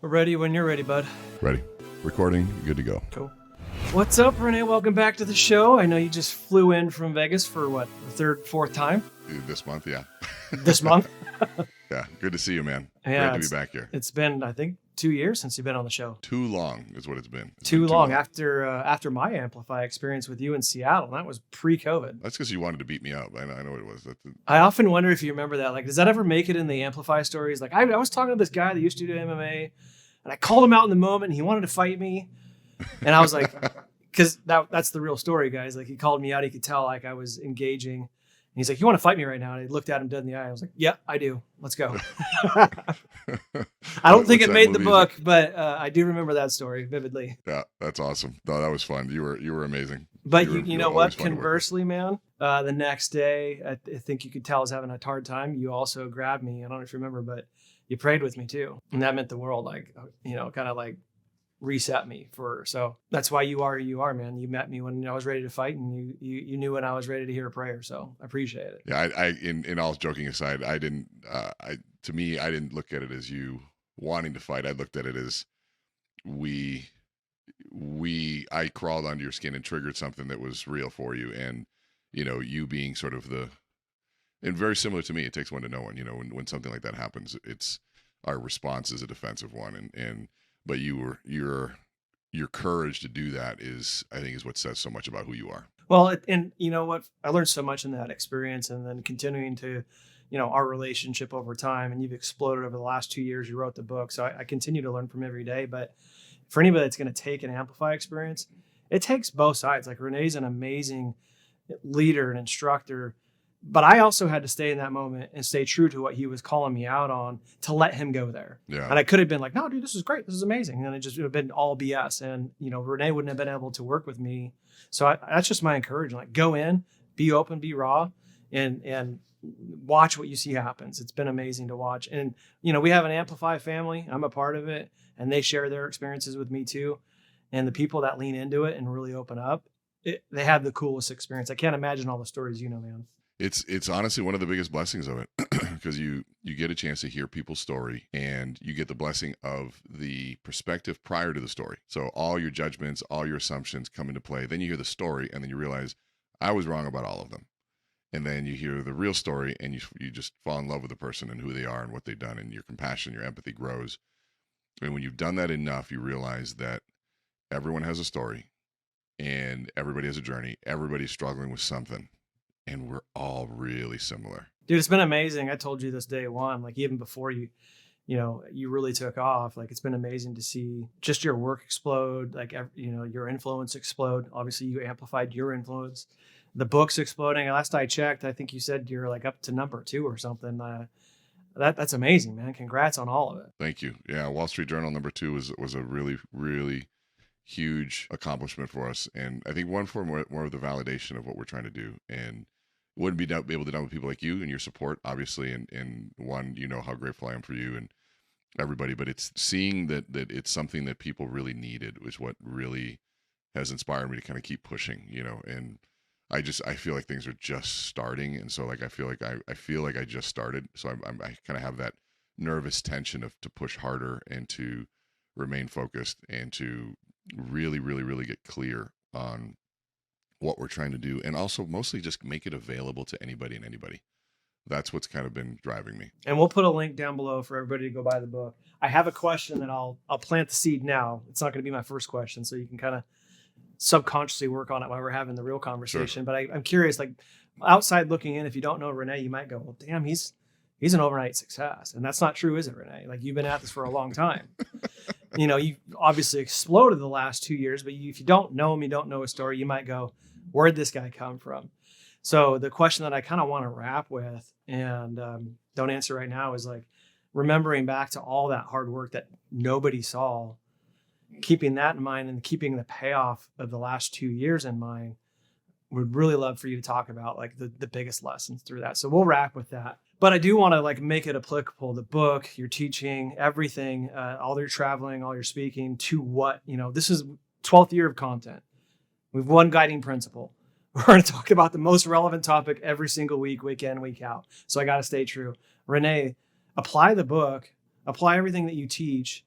We're ready when you're ready, bud. Ready. Recording. Good to go. Cool. What's up, Rene? Welcome back to the show. I know you just flew in from Vegas for what, the third, fourth time? This month, yeah. This month? Yeah. Good to see you, man. Yeah, Great to be back here. It's been, I think, 2 years since you've been on the show. Too long is what it's been. Too long. After my Amplify experience with you in Seattle. That was pre-COVID. That's because you wanted to beat me up. I know what it was. I often wonder if you remember that. Like, does that ever make it in the Amplify stories? Like, I was talking to this guy that used to do MMA, and I called him out in the moment, and he wanted to fight me. And I was like, because that's the real story, guys. Like, he called me out. He could tell, like, I was engaging. And he's like, you want to fight me right now? And I looked at him dead in the eye. I was like, yeah, I do. Let's go. I don't think it made the book, but I do remember that story vividly. Yeah, that's awesome. No, that was fun. You were amazing. But you know what? Conversely, man, the next day, I think you could tell I was having a hard time. You also grabbed me. I don't know if you remember, but you prayed with me too. And that meant the world, like, kind of like reset me so that's why you are who you are, man. You met me when I was ready to fight, and you knew when I was ready to hear a prayer. So I appreciate it. Yeah. I in all joking aside, I didn't look at it as you wanting to fight. I looked at it as I crawled under your skin and triggered something that was real for you. And, you being sort of and very similar to me, it takes one to know one. When something like that happens, our response is a defensive one. But your courage to do that I think is what says so much about who you are. Well, and you know what? I learned so much in that experience, and then continuing to, our relationship over time, and you've exploded over the last 2 years. You wrote the book. So I continue to learn from every day. But for anybody that's going to take an Amplify experience, it takes both sides. Like, Rene's an amazing leader and instructor, but I also had to stay in that moment and stay true to what he was calling me out on to let him go there. Yeah. And I could have been like, no, dude, this is great. This is amazing. And it just would have been all BS. And, Rene wouldn't have been able to work with me. So that's just my encouragement. Like, go in, be open, be raw, and watch what you see happens. It's been amazing to watch. And, we have an Amplify family. I'm a part of it, and they share their experiences with me too. And the people that lean into it and really open up, they have the coolest experience. I can't imagine all the stories, man. It's honestly one of the biggest blessings of it, because you get a chance to hear people's story, and you get the blessing of the perspective prior to the story. So all your judgments, all your assumptions come into play. Then you hear the story, and then you realize I was wrong about all of them. And then you hear the real story, and you just fall in love with the person and who they are and what they've done, and your compassion, your empathy grows. And when you've done that enough, you realize that everyone has a story, and everybody has a journey. Everybody's struggling with something. And we're all really similar. Dude, it's been amazing. I told you this day one, like even before you really took off. Like, it's been amazing to see just your work explode, like, your influence explode. Obviously, you amplified your influence. The book's exploding. Last I checked, I think you said you're like up to number 2 or something. That's amazing, man. Congrats on all of it. Thank you. Yeah, Wall Street Journal number 2 was a really, really huge accomplishment for us. And I think one for more of the validation of what we're trying to do. And wouldn't be able to do with people like you and your support, obviously, and one, how grateful I am for you and everybody. But it's seeing that it's something that people really needed, was what really has inspired me to kind of keep pushing, And I feel like things are just starting, and so like I feel like I just started. So I kind of have that nervous tension to push harder and to remain focused and to really, really, really get clear on what we're trying to do, and also mostly just make it available to anybody and anybody. That's what's kind of been driving me. And we'll put a link down below for everybody to go buy the book. I have a question that I'll plant the seed now. It's not going to be my first question, so you can kind of subconsciously work on it while we're having the real conversation. Sure. But I'm curious, like, outside looking in, if you don't know Rene, you might go, well, damn, he's an overnight success. And that's not true, is it, Rene? Like, you've been at this for a long time. You obviously exploded the last 2 years, but if you don't know him, you don't know his story, you might go, where'd this guy come from? So the question that I kind of want to wrap with, and don't answer right now, is like remembering back to all that hard work that nobody saw, keeping that in mind and keeping the payoff of the last 2 years in mind. Would really love for you to talk about like the biggest lessons through that. So we'll wrap with that. But I do want to like make it applicable, the book, your teaching, everything, all your traveling, all your speaking, to what, this is 12th year of content. We've one guiding principle. We're going to talk about the most relevant topic every single week, week in, week out. So I got to stay true. Rene, apply the book, apply everything that you teach,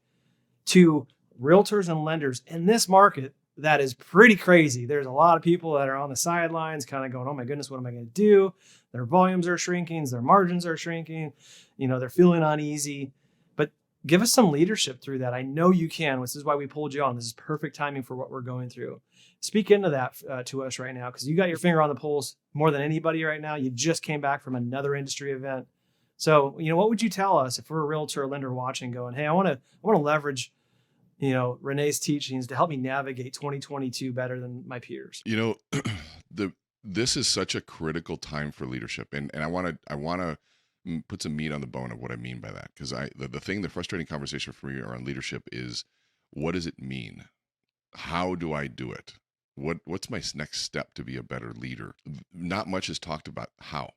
to realtors and lenders in this market that is pretty crazy. There's a lot of people that are on the sidelines kind of going, oh my goodness, what am I going to do? Their volumes are shrinking, their margins are shrinking, they're feeling uneasy. But give us some leadership through that. I know you can. This is why we pulled you on. This is perfect timing for what we're going through. Speak into that to us right now, because you got your finger on the pulse more than anybody right now. You just came back from another industry event. So, what would you tell us if we're a realtor or lender watching going, hey, I want to leverage, Rene's teachings to help me navigate 2022 better than my peers? This is such a critical time for leadership. And I want to put some meat on the bone of what I mean by that. Because the frustrating conversation for me around leadership is, what does it mean? How do I do it? What's my next step to be a better leader? Not much is talked about how.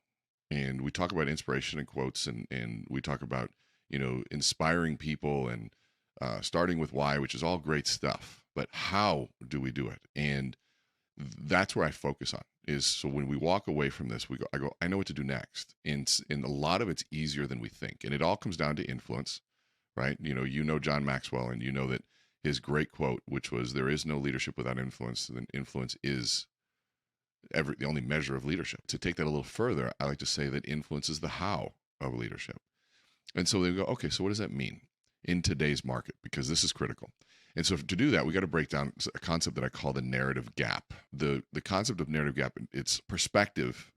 And we talk about inspiration and quotes, and we talk about, inspiring people and starting with why, which is all great stuff. But how do we do it? And that's where I focus on is, so when we walk away from this, I know what to do next. And a lot of it's easier than we think. And it all comes down to influence, right? John Maxwell, and that his great quote, which was, there is no leadership without influence, and influence is the only measure of leadership. To take that a little further, I like to say that influence is the how of leadership. And so they go, okay, so what does that mean in today's market? Because this is critical. And so to do that, we got to break down a concept that I call the narrative gap. The concept of narrative gap, its perspective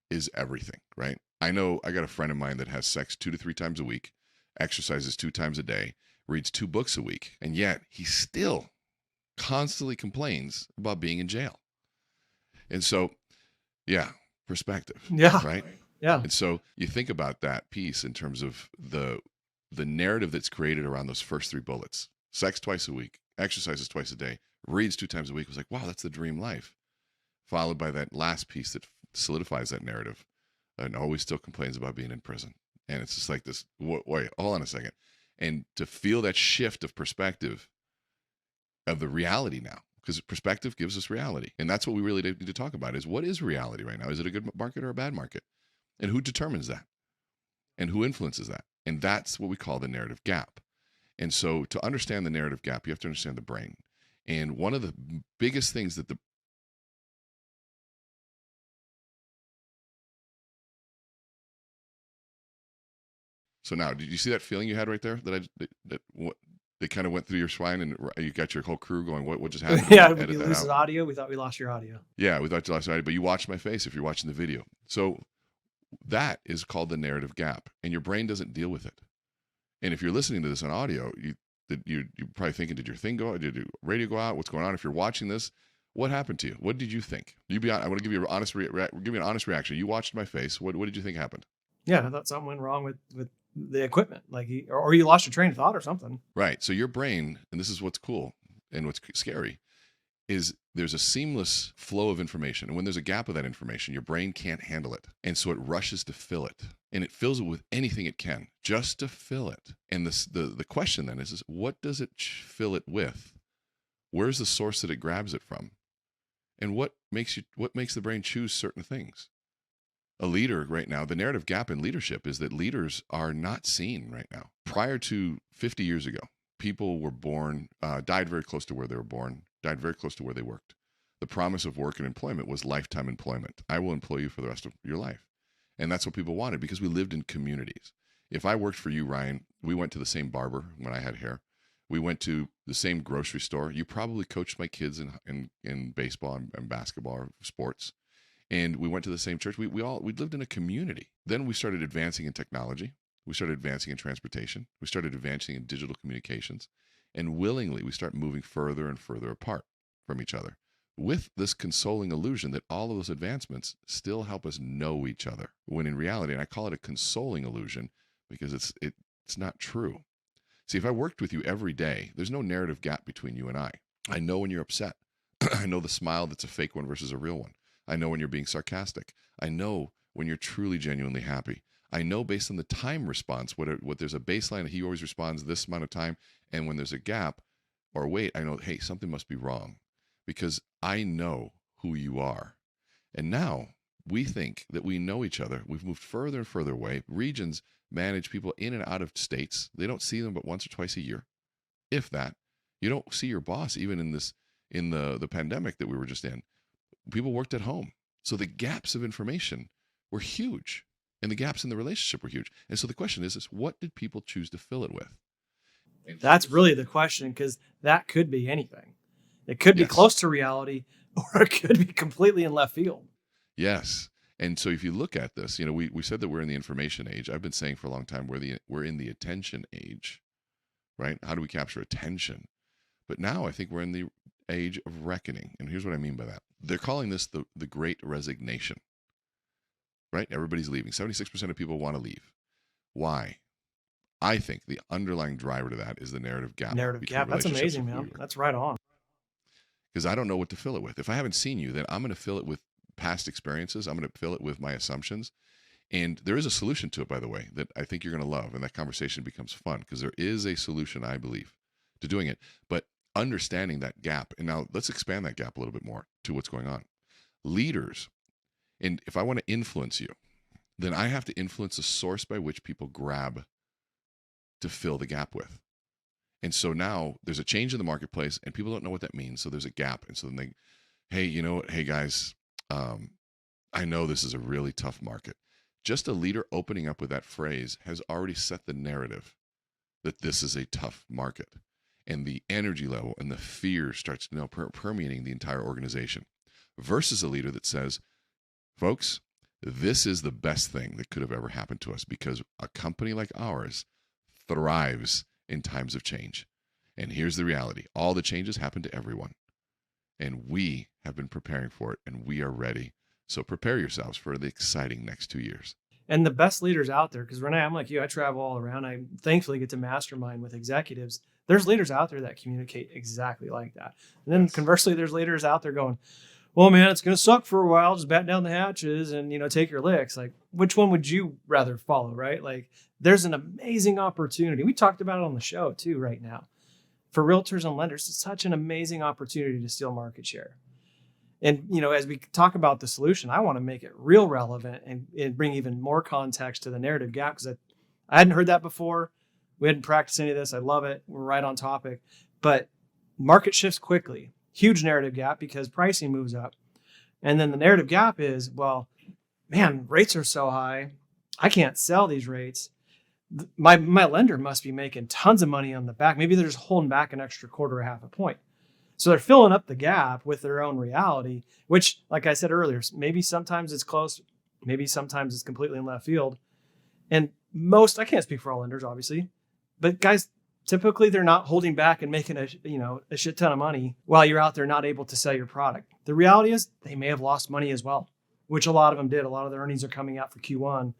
is everything, right? I know I got a friend of mine that has sex 2 to 3 times a week, exercises 2 times a day, reads 2 books a week, and yet he still constantly complains about being in jail. And so, perspective. Yeah. Right? Yeah. And so you think about that piece in terms of the narrative that's created around those first 3 bullets. Sex twice a week, exercises twice a day, reads 2 times a week. It was like, wow, that's the dream life. Followed by that last piece that solidifies that narrative, and always still complains about being in prison. And it's just like this, wait, hold on a second. And to feel that shift of perspective of the reality now, because perspective gives us reality. And that's what we really need to talk about is, what is reality right now? Is it a good market or a bad market? And who determines that? And who influences that? And that's what we call the narrative gap. And so to understand the narrative gap, you have to understand the brain. And one of the biggest things that So now, did you see that feeling you had right there that kind of went through your spine, and you got your whole crew going, what just happened? Yeah, we lose the audio. We thought we lost your audio. Yeah, we thought you lost your audio, but you watched my face if you're watching the video. So that is called the narrative gap, and your brain doesn't deal with it. And if you're listening to this on audio, you're probably thinking, did your thing go out? Did your radio go out? What's going on? If you're watching this, what happened to you? What did you think? I want to give you an honest reaction. You watched my face. What did you think happened? Yeah, I thought something went wrong with the equipment, or you lost your train of thought or something. Right. So your brain, and this is what's cool and what's scary, is there's a seamless flow of information. And when there's a gap of that information, your brain can't handle it. And so it rushes to fill it. And it fills it with anything it can just to fill it. And the question then is what does it fill it with? Where's the source that it grabs it from? And what makes the brain choose certain things? A leader right now, the narrative gap in leadership is that leaders are not seen right now. Prior to 50 years ago, people were born, died very close to where they were born, died very close to where they worked. The promise of work and employment was lifetime employment. I will employ you for the rest of your life. And that's what people wanted, because we lived in communities. If I worked for you, Ryan, we went to the same barber when I had hair. We went to the same grocery store. You probably coached my kids in baseball and basketball or sports. And we went to the same church. We lived in a community. Then we started advancing in technology. We started advancing in transportation. We started advancing in digital communications. And willingly, we start moving further and further apart from each other, with this consoling illusion that all of those advancements still help us know each other. When in reality, and I call it a consoling illusion because it's not true. See, if I worked with you every day, there's no narrative gap between you and I. I know when you're upset. I know the smile that's a fake one versus a real one. I know when you're being sarcastic. I know when you're truly genuinely happy. I know based on the time response, what there's a baseline, he always responds this amount of time. And when there's a gap or wait, I know, hey, something must be wrong, because I know who you are. And now we think that we know each other. We've moved further and further away. Regions manage people in and out of states. They don't see them but once or twice a year. if that. You don't see your boss even in the pandemic that we were just in. People worked at home. So the gaps of information were huge, and the gaps in the relationship were huge. And so the question is what did people choose to fill it with? That's really the question, because that could be anything. It could be Yes. close to reality, or it could be completely in left field. Yes. And so if you look at this, we said that we're in the information age. I've been saying for a long time we're in the attention age, right? How do we capture attention? But now I think we're in the age of reckoning. And here's what I mean by that. They're calling this the great resignation, right? Everybody's leaving. 76% of people want to leave. Why? I think the underlying driver to that is the narrative gap. Narrative gap. That's amazing, man. That's right on. Because I don't know what to fill it with. If I haven't seen you, then I'm going to fill it with past experiences. I'm going to fill it with my assumptions. And there is a solution to it, by the way, that I think you're going to love. And that conversation becomes fun because there is a solution, I believe, to doing it. But understanding that gap. And now let's expand that gap a little bit more to what's going on. Leaders, and if I want to influence you, then I have to influence the source by which people grab to fill the gap with. And so now there's a change in the marketplace and people don't know what that means. So there's a gap. And so then they, hey guys, I know this is a really tough market. Just a leader opening up with that phrase has already set the narrative that this is a tough market. And the energy level and the fear starts permeating the entire organization, versus a leader that says, folks, this is the best thing that could have ever happened to us because a company like ours thrives in times of change. And here's the reality. All the changes happen to everyone. And we have been preparing for it, and we are ready. So prepare yourselves for the exciting next 2 years. And the best leaders out there, because Rene, I'm like you, I travel all around. I thankfully get to mastermind with executives. There's leaders out there that communicate exactly like that. And then conversely, there's leaders out there going, well, man, it's going to suck for a while. Just batten down the hatches and, take your licks. Like, which one would you rather follow, right? Like, there's an amazing opportunity. We talked about it on the show too right now. For realtors and lenders, it's such an amazing opportunity to steal market share. And, as we talk about the solution, I want to make it real relevant and bring even more context to the narrative gap, because I hadn't heard that before. We hadn't practiced any of this. I love it. We're right on topic. But market shifts quickly. Huge narrative gap because pricing moves up. And then the narrative gap is, well, man, rates are so high. I can't sell these rates. My lender must be making tons of money on the back. Maybe they're just holding back an extra quarter or half a point. So they're filling up the gap with their own reality, which, like I said earlier, maybe sometimes it's close. Maybe sometimes it's completely in left field. And I can't speak for all lenders, obviously, but guys, typically they're not holding back and making a shit ton of money while you're out there not able to sell your product. The reality is they may have lost money as well, which a lot of them did. A lot of their earnings are coming out for Q1.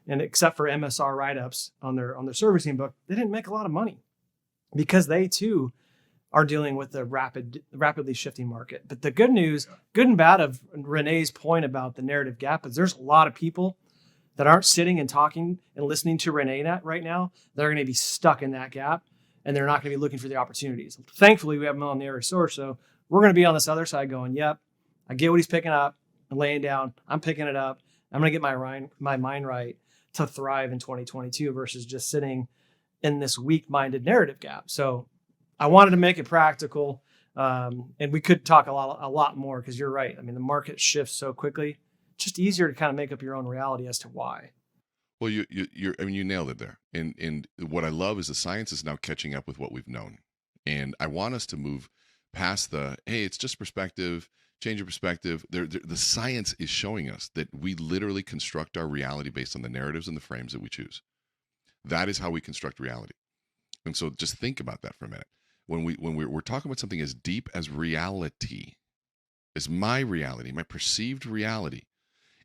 And except for MSR write-ups on their servicing book, they didn't make a lot of money because they too are dealing with the rapidly shifting market. But the good news, good and bad of Rene's point about the narrative gap is there's a lot of people that aren't sitting and talking and listening to Rene right now. They're going to be stuck in that gap, and they're not going to be looking for the opportunities. Thankfully, we have them on the other source. So we're going to be on this other side going, yep, I get what he's picking up and laying down. I'm picking it up. I'm going to get my mind right to thrive in 2022 versus just sitting in this weak-minded narrative gap. So I wanted to make it practical, and we could talk a lot more because you're right. I mean, the market shifts so quickly. It's just easier to kind of make up your own reality as to why. Well, you nailed it there. And what I love is the science is now catching up with what we've known. And I want us to move past hey, it's just perspective, change your perspective. The science is showing us that we literally construct our reality based on the narratives and the frames that we choose. That is how we construct reality. And so just think about that for a minute. When we're talking about something as deep as reality, as my reality, my perceived reality,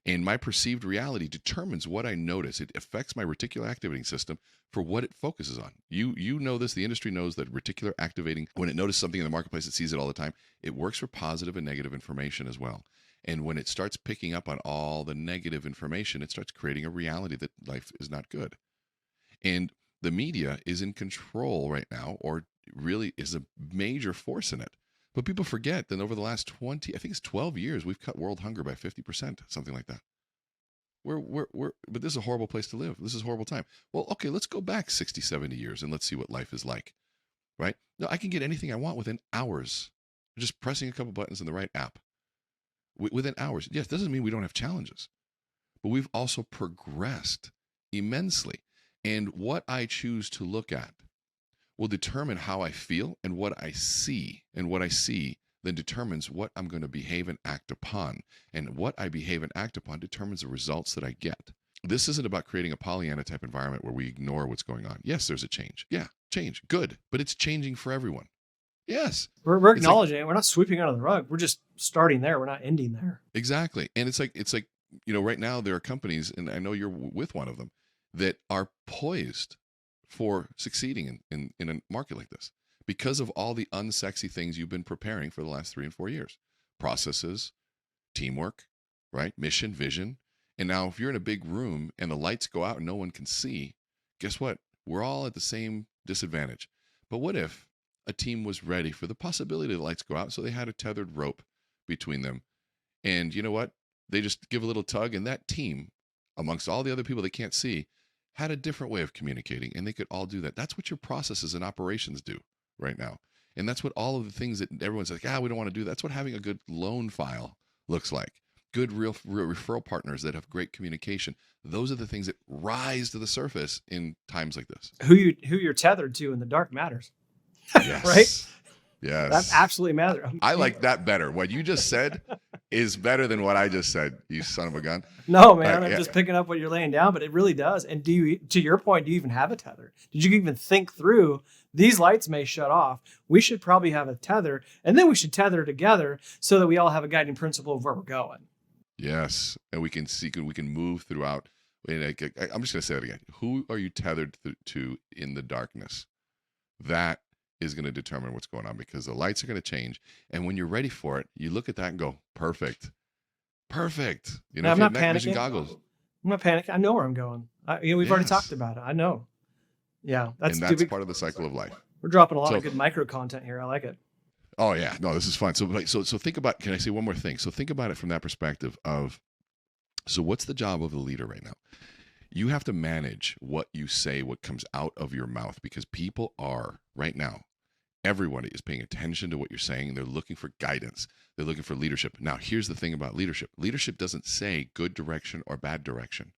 and my perceived reality determines what I notice. It affects my reticular activating system for what it focuses on. You know this, the industry knows that reticular activating, when it notices something in the marketplace, it sees it all the time. It works for positive and negative information as well. And when it starts picking up on all the negative information, it starts creating a reality that life is not good. And the media is in control right now, or really is a major force in it. But people forget that over the last 12 years, we've cut world hunger by 50%, something like that. But this is a horrible place to live. This is a horrible time. Well, okay, let's go back 60, 70 years and let's see what life is like. right? No, I can get anything I want within hours, just pressing a couple buttons in the right app. Within hours. Yes, doesn't mean we don't have challenges, but we've also progressed immensely. And what I choose to look at will determine how I feel and what I see. And what I see then determines what I'm going to behave and act upon. And what I behave and act upon determines the results that I get. This isn't about creating a Pollyanna type environment where we ignore what's going on. Yes, there's a change. Yeah, change. Good. But it's changing for everyone. Yes. We're acknowledging it. We're not sweeping under the rug. We're just starting there. We're not ending there. Exactly. And it's like, right now there are companies, and I know you're with one of them, that are poised for succeeding in a market like this because of all the unsexy things you've been preparing for the last 3 and 4 years. Processes, teamwork, right? Mission, vision. And now if you're in a big room and the lights go out and no one can see, guess what? We're all at the same disadvantage. But what if a team was ready for the possibility the lights go out, so they had a tethered rope between them? And you know what? They just give a little tug, and that team, amongst all the other people they can't see, had a different way of communicating, and they could all do that. That's what your processes and operations do right now. And that's what all of the things that everyone's like, we don't want to do. That's what having a good loan file looks like. Good real referral partners that have great communication. Those are the things that rise to the surface in times like this. Who you're tethered to in the dark matters. Yes. Right? Yes. That absolutely matters. I like that better. What you just said is better than what I just said, you son of a gun. No, man, I'm just picking up what you're laying down, but it really does. And to your point, do you even have a tether? Did you even think through, these lights may shut off. We should probably have a tether, and then we should tether together so that we all have a guiding principle of where we're going. Yes. And we can see, we can move throughout. And I'm just going to say it again. Who are you tethered to in the darkness? That is going to determine what's going on, because the lights are going to change. And when you're ready for it, you look at that and go, perfect. Perfect. I'm not night vision panicking. Goggles. I'm not panicking. I know where I'm going. We've already talked about it. I know. Yeah. That's part of the cycle of life. We're dropping a lot of good micro content here. I like it. Oh yeah. No, this is fun. So think about, can I say one more thing? So think about it from that perspective of, so what's the job of the leader right now? You have to manage what you say, what comes out of your mouth, because people are right now, everybody is paying attention to what you're saying. They're looking for guidance. They're looking for leadership. Now, here's the thing about leadership. Leadership doesn't say good direction or bad direction.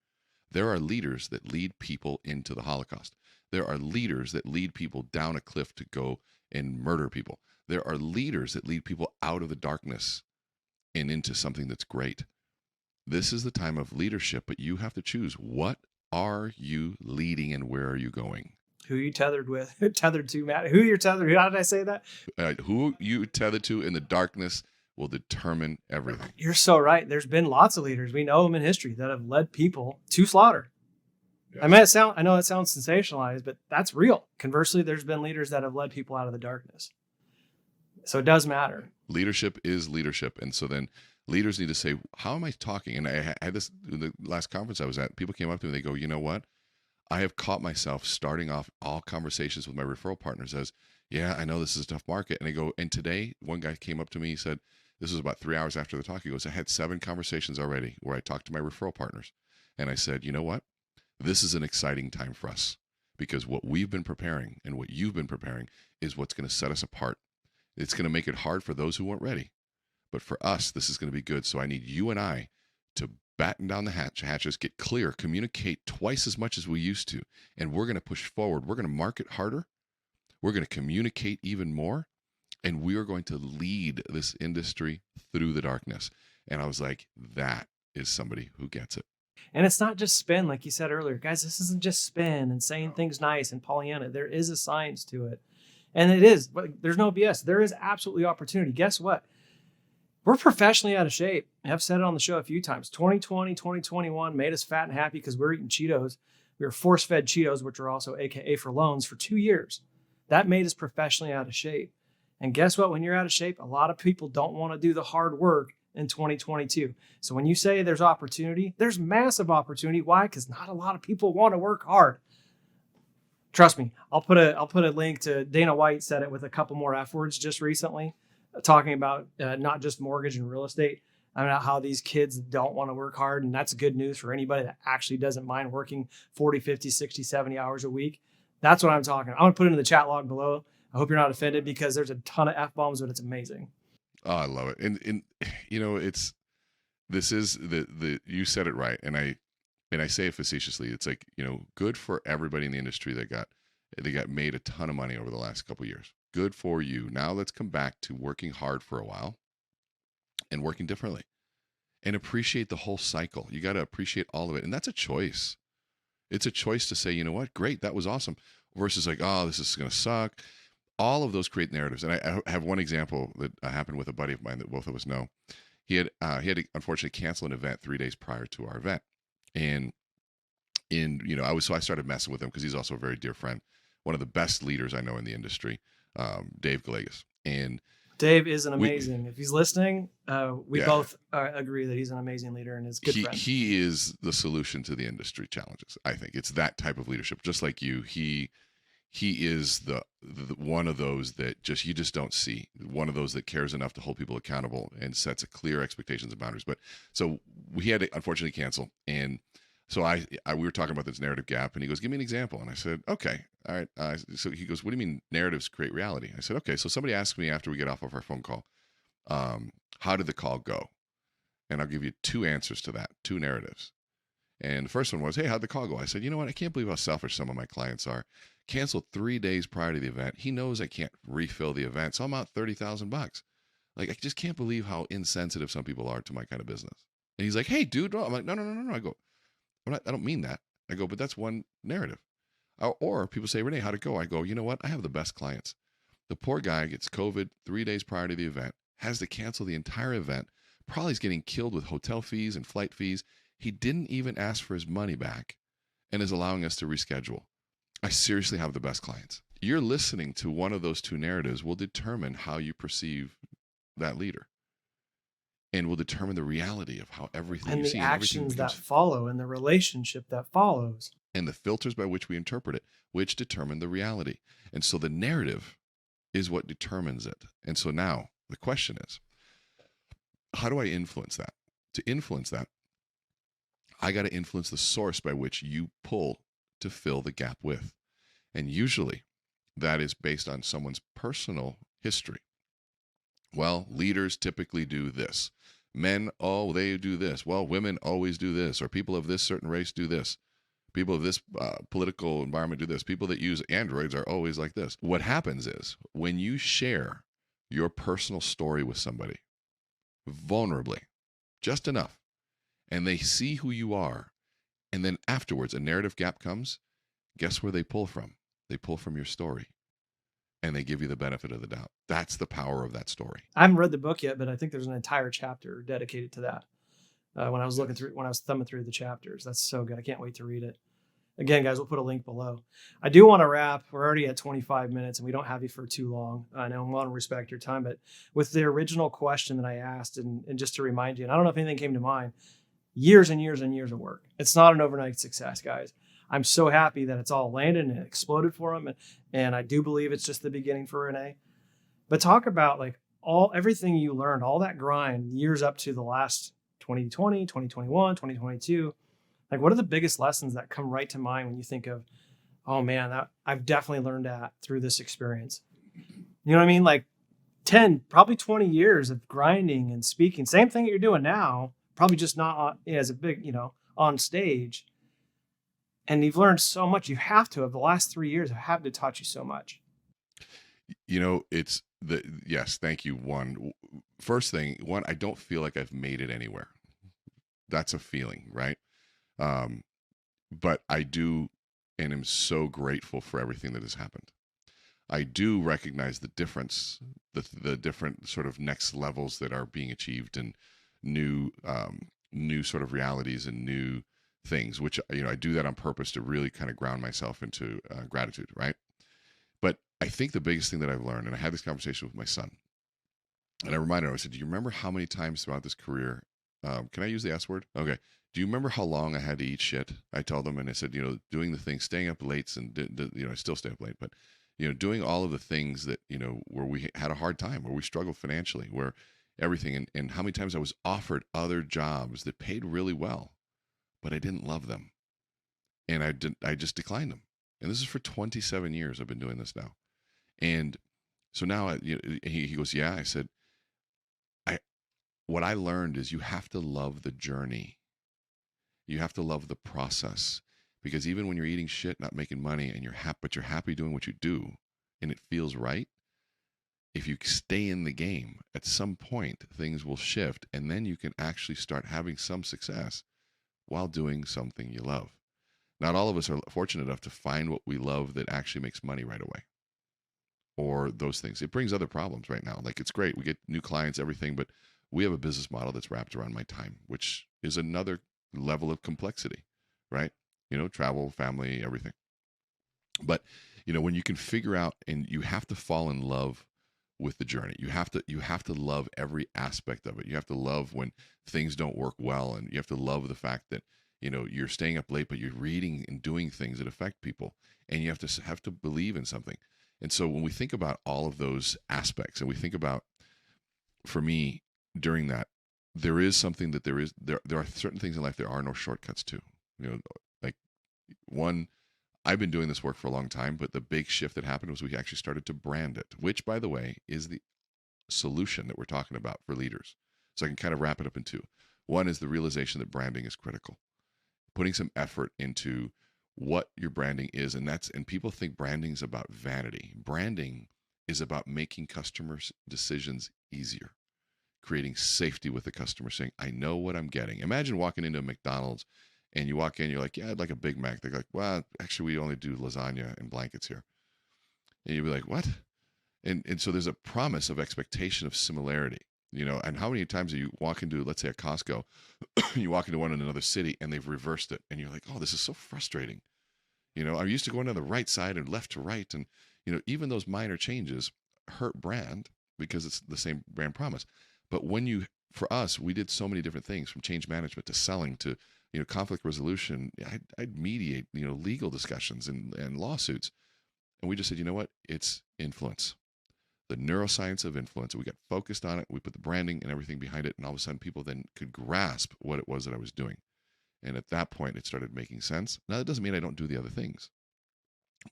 There are leaders that lead people into the Holocaust. There are leaders that lead people down a cliff to go and murder people. There are leaders that lead people out of the darkness and into something that's great. This is the time of leadership, but you have to choose. What are you leading and where are you going? Who you tethered with? Tethered to, Matt? Who you're tethered? How did I say that? Who you tethered to in the darkness will determine everything. You're so right. There's been lots of leaders, we know them in history, that have led people to slaughter. Yes. I know that sounds sensationalized, but that's real. Conversely, there's been leaders that have led people out of the darkness. So it does matter. Leadership is leadership. And so then leaders need to say, how am I talking? And I had this in the last conference I was at. People came up to me and they go, you know what? I have caught myself starting off all conversations with my referral partners as, yeah, I know this is a tough market. And I go, and today one guy came up to me, he said, this was about 3 hours after the talk. He goes, I had 7 conversations already where I talked to my referral partners. And I said, you know what? This is an exciting time for us, because what we've been preparing and what you've been preparing is what's going to set us apart. It's going to make it hard for those who weren't ready. But for us, this is going to be good. So I need you and I to batten down the hatches, get clear, communicate twice as much as we used to. And we're going to push forward. We're going to market harder. We're going to communicate even more. And we are going to lead this industry through the darkness. And I was like, that is somebody who gets it. And it's not just spin, like you said earlier. Guys, this isn't just spin and saying things nice and Pollyanna. There is a science to it. And it is. There's no BS. There is absolutely opportunity. Guess what? We're professionally out of shape. I've said it on the show a few times. 2020, 2021 made us fat and happy because we're eating Cheetos. We were force-fed Cheetos, which are also AKA for loans, for 2 years. That made us professionally out of shape. And guess what? When you're out of shape, a lot of people don't want to do the hard work in 2022. So when you say there's opportunity, there's massive opportunity. Why? Because not a lot of people want to work hard. Trust me, I'll put a link to Dana White said it with a couple more F words just recently, talking about not just mortgage and real estate, about how these kids don't want to work hard. And that's good news for anybody that actually doesn't mind working 40, 50, 60, 70 hours a week. That's what I'm talking about. I'm going to put it in the chat log below. I hope you're not offended because there's a ton of F-bombs, but it's amazing. Oh, I love it. And this is you said it right. And I say it facetiously. It's like, good for everybody in the industry that got made a ton of money over the last couple of years. Good for you. Now let's come back to working hard for a while and working differently and appreciate the whole cycle. You got to appreciate all of it. And that's a choice. It's a choice to say, you know what, great, that was awesome, versus like, oh, this is going to suck. All of those create narratives. And I have one example that happened with a buddy of mine that both of us know. He had to unfortunately cancel an event 3 days prior to our event. And I started messing with him because he's also a very dear friend, one of the best leaders I know in the industry, Dave Galegas. And Dave is an amazing. If he's listening, we Yeah. both agree that he's an amazing leader and is a good friend. He is the solution to the industry challenges. I think it's that type of leadership, just like you. He is the one of those that you just don't see. One of those that cares enough to hold people accountable and sets a clear expectations and boundaries. But so he had to unfortunately cancel, and so we were talking about this narrative gap, and he goes, "Give me an example." And I said, "Okay, all right." So he goes, "What do you mean narratives create reality?" I said, "Okay." So somebody asked me after we get off of our phone call, how did the call go? And I'll give you two answers to that, two narratives. And the first one was, "Hey, how'd the call go?" I said, "You know what? I can't believe how selfish some of my clients are. Canceled 3 days prior to the event. He knows I can't refill the event, so I'm out $30,000. Like, I just can't believe how insensitive some people are to my kind of business." And he's like, "Hey, dude." I'm like, no. I go, I don't mean that. I go, but that's one narrative. Or people say, "Rene, how'd it go?" I go, "You know what? I have the best clients. The poor guy gets COVID 3 days prior to the event, has to cancel the entire event, probably is getting killed with hotel fees and flight fees. He didn't even ask for his money back and is allowing us to reschedule. I seriously have the best clients." You're listening to one of those two narratives will determine how you perceive that leader and will determine the reality of how everything and you the see actions that follow and the relationship that follows. and the filters by which we interpret it, which determine the reality. And so the narrative is what determines it. And so now the question is, how do I influence that? To influence that, I got to influence the source by which you pull to fill the gap with. And usually that is based on someone's personal history. Well, leaders typically do this. Men, oh, they do this. Well, women always do this. Or people of this certain race do this. People of this political environment do this. People that use androids are always like this. What happens is when you share your personal story with somebody vulnerably, just enough, and they see who you are, and then afterwards a narrative gap comes, guess where they pull from? They pull from your story, and they give you the benefit of the doubt. That's the power of that story. I haven't read the book yet, but I think there's an entire chapter dedicated to that. When I was thumbing through the chapters, that's so good. I can't wait to read it. Again, guys, we'll put a link below. I do want to wrap. We're already at 25 minutes and we don't have you for too long. I know I want to respect your time, but with the original question that I asked, and just to remind you, and I don't know if anything came to mind, years and years and years of work. It's not an overnight success, guys. I'm so happy that it's all landed and it exploded for him. And I do believe it's just the beginning for Rene. But talk about like everything you learned, all that grind years up to the last 2020, 2021, 2022. Like, what are the biggest lessons that come right to mind when you think of, oh man, that I've definitely learned that through this experience? You know what I mean? Like 10, probably 20 years of grinding and speaking. Same thing that you're doing now, probably just not as a big, on stage. And you've learned so much. You have to have. The last 3 years have to taught you so much. It's yes, thank you. First thing, I don't feel like I've made it anywhere. That's a feeling, right? But I do, and am so grateful for everything that has happened. I do recognize the difference, the different sort of next levels that are being achieved, and new sort of realities and new things, which I do that on purpose to really kind of ground myself into gratitude, right? But I think the biggest thing that I've learned, and I had this conversation with my son, and I reminded him, I said, "Do you remember how many times throughout this career, can I use the S word? Okay. Do you remember how long I had to eat shit?" I told them, and I said, doing the things, staying up late, and I still stay up late, but doing all of the things that where we had a hard time, where we struggled financially, where everything, and how many times I was offered other jobs that paid really well, but I didn't love them, and I just declined them. And this is for 27 years I've been doing this now. And so now he goes, yeah. I said, what I learned is you have to love the journey. You have to love the process, because even when you're eating shit, not making money, and you're happy, but you're happy doing what you do and it feels right, if you stay in the game, at some point things will shift, and then you can actually start having some success while doing something you love. Not all of us are fortunate enough to find what we love that actually makes money right away, or those things. It brings other problems right now. Like, it's great, we get new clients, everything, but we have a business model that's wrapped around my time, which is another level of complexity, right? Travel, family, everything. But when you can figure out, and you have to fall in love with the journey. You have to love every aspect of it. You have to love when things don't work well, and you have to love the fact that you're staying up late, but you're reading and doing things that affect people, and you have to believe in something. And so when we think about all of those aspects, and we think about, for me, during that, there is something that there are certain things in life there are no shortcuts to. Like, one, I've been doing this work for a long time, but the big shift that happened was we actually started to brand it, which, by the way, is the solution that we're talking about for leaders. So I can kind of wrap it up in two. One is the realization that branding is critical, putting some effort into what your branding is. And people think branding is about vanity. Branding is about making customers' decisions easier, creating safety with the customer, saying, I know what I'm getting. Imagine walking into a McDonald's, and you walk in, you're like, yeah, I'd like a Big Mac. They're like, well, actually, we only do lasagna and blankets here. And you'd be like, what? And so there's a promise of expectation of similarity. And how many times do you walk into, let's say, a Costco, you walk into one in another city, and they've reversed it, and you're like, oh, this is so frustrating. I'm used to going on the right side and left to right, and even those minor changes hurt brand, because it's the same brand promise. But for us, we did so many different things, from change management to selling to conflict resolution. I'd mediate legal discussions and lawsuits, and we just said, you know what, it's influence, the neuroscience of influence. We got focused on it. We put the branding and everything behind it, and all of a sudden people then could grasp what it was that I was doing. And at that point, it started making sense. Now, that doesn't mean I don't do the other things,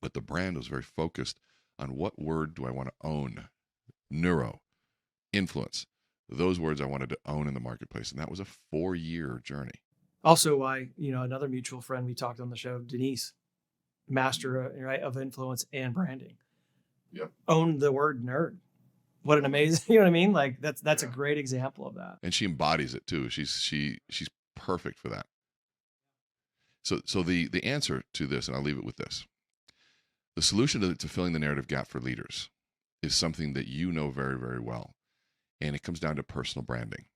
but the brand was very focused on, what word do I want to own? Neuro, influence. Those words I wanted to own in the marketplace. And that was a 4-year journey. Also, why, another mutual friend we talked on the show, Denise, master right, of influence and branding. Yep. Own the word nerd. What an amazing, you know what I mean? Like, that's a great example of that. And she embodies it too. She's perfect for that. So the answer to this, and I'll leave it with this: the solution to filling the narrative gap for leaders is something that you know very, very well, and it comes down to personal branding.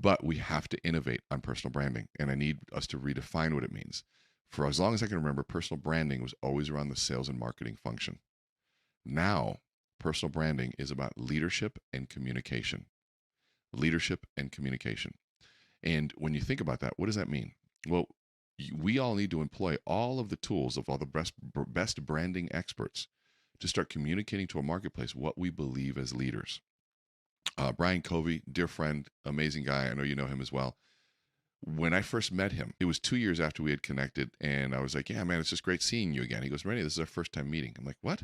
But we have to innovate on personal branding, and I need us to redefine what it means. For as long as I can remember, personal branding was always around the sales and marketing function. Now, personal branding is about leadership and communication. Leadership and communication. And when you think about that, what does that mean? Well, we all need to employ all of the tools of all the best branding experts to start communicating to a marketplace what we believe as leaders. Brian Covey, dear friend, amazing guy. I know you know him as well. When I first met him, it was 2 years after we had connected, and I was like, yeah, man, it's just great seeing you again. He goes, Rene, this is our first time meeting. I'm like, what?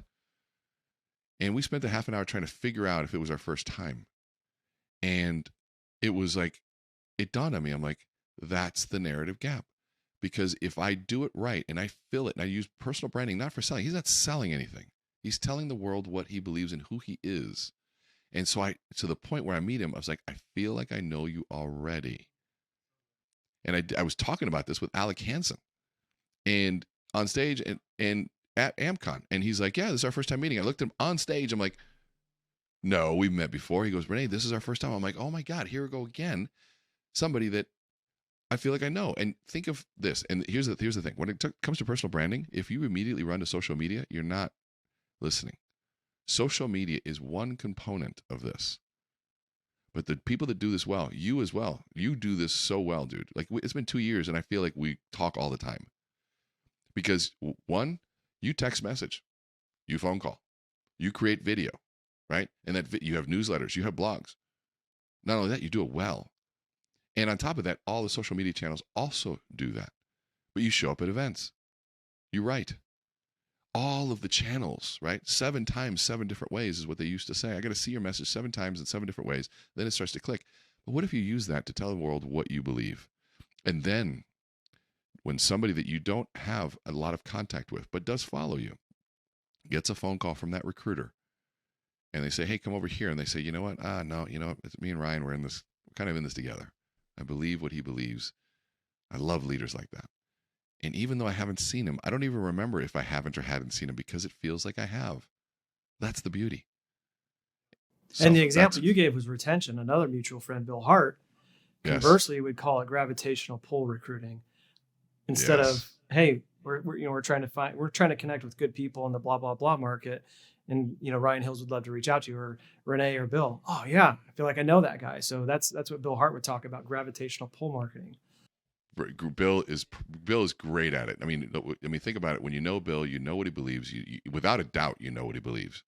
And we spent a half an hour trying to figure out if it was our first time. And it was like, it dawned on me. I'm like, that's the narrative gap. Because if I do it right and I fill it, and I use personal branding, not for selling, he's not selling anything. He's telling the world what he believes and who he is. And so to the point where I meet him, I was like, I feel like I know you already. And I was talking about this with Alec Hansen, and on stage and at AmCon. And he's like, yeah, this is our first time meeting. I looked at him on stage. I'm like, no, we've met before. He goes, Rene, this is our first time. I'm like, oh my God, here we go again. Somebody that I feel like I know. And think of this. And here's the thing. When it comes to personal branding, if you immediately run to social media, you're not listening. Social media is one component of this. But the people that do this well, you as well, you do this so well, dude. Like, it's been 2 years, and I feel like we talk all the time. Because one, you text message, you phone call, you create video, right? And you have newsletters, you have blogs. Not only that, you do it well. And on top of that, all the social media channels also do that. But you show up at events. You write. all of the channels, right? 7 times, 7 different ways is what they used to say. I got to see your message 7 times in 7 different ways. Then it starts to click. But what if you use that to tell the world what you believe? And then when somebody that you don't have a lot of contact with, but does follow you, gets a phone call from that recruiter, and they say, hey, come over here. And they say, you know what? No, you know what? It's me and Ryan. We're kind of in this together. I believe what he believes. I love leaders like that. And even though I haven't seen him, I don't even remember if I haven't or hadn't seen him because it feels like I have. That's the beauty. So and the example you gave was retention. Another mutual friend, Bill Hart, conversely would call it gravitational pull recruiting instead of, hey, we're trying to connect with good people in the blah, blah, blah market. And, Ryan Hills would love to reach out to you, or Rene or Bill. Oh yeah, I feel like I know that guy. So that's what Bill Hart would talk about, gravitational pull marketing. Bill is great at it. I mean, think about it. When you know Bill, you know what he believes. You without a doubt, you know what he believes.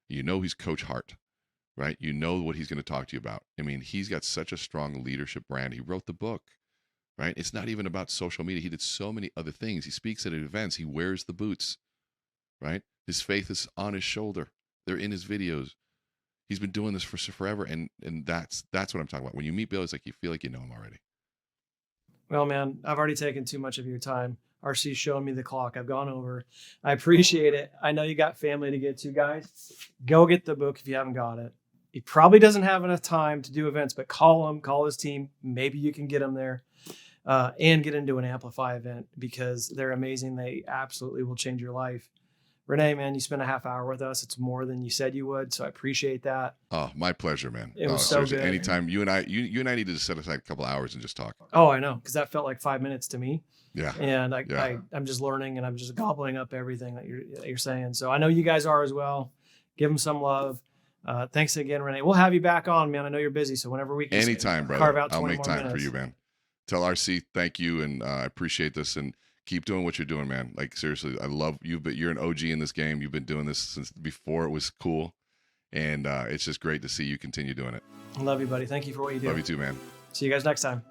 You know he's Coach Hart, right? You know what he's going to talk to you about. I mean, he's got such a strong leadership brand. He wrote the book, right? It's not even about social media. He did so many other things. He speaks at events. He wears the boots, right? His faith is on his shoulder. They're in his videos. He's been doing this for forever, and that's what I'm talking about. When you meet Bill, it's like you feel like you know him already. Well, man, I've already taken too much of your time. RC's showing me the clock. I've gone over. I appreciate it. I know you got family to get to, guys. Go get the book if you haven't got it. He probably doesn't have enough time to do events, but call him, call his team. Maybe you can get him there and get into an Amplify event because they're amazing. They absolutely will change your life. Rene, man, you spent a half hour with us. It's more than you said you would, so I appreciate that. Oh, my pleasure, man. It was so good. Anytime you and I needed to set aside a couple hours and just talk. Oh, I know, because that felt like 5 minutes to me. Yeah. And I'm just learning, and I'm just gobbling up everything that you're saying. So I know you guys are as well. Give them some love. Thanks again, Rene. We'll have you back on, man. I know you're busy, so whenever we can. Anytime, brother. Carve out 20 I'll make time minutes for you, man. Tell RC thank you, and I appreciate this, and keep doing what you're doing, man. Like, seriously, I love you, but you're an OG in this game. You've been doing this since before it was cool, and it's just great to see you continue doing it. I love you, buddy. Thank you for what you do. Love you too, man. See you guys next time.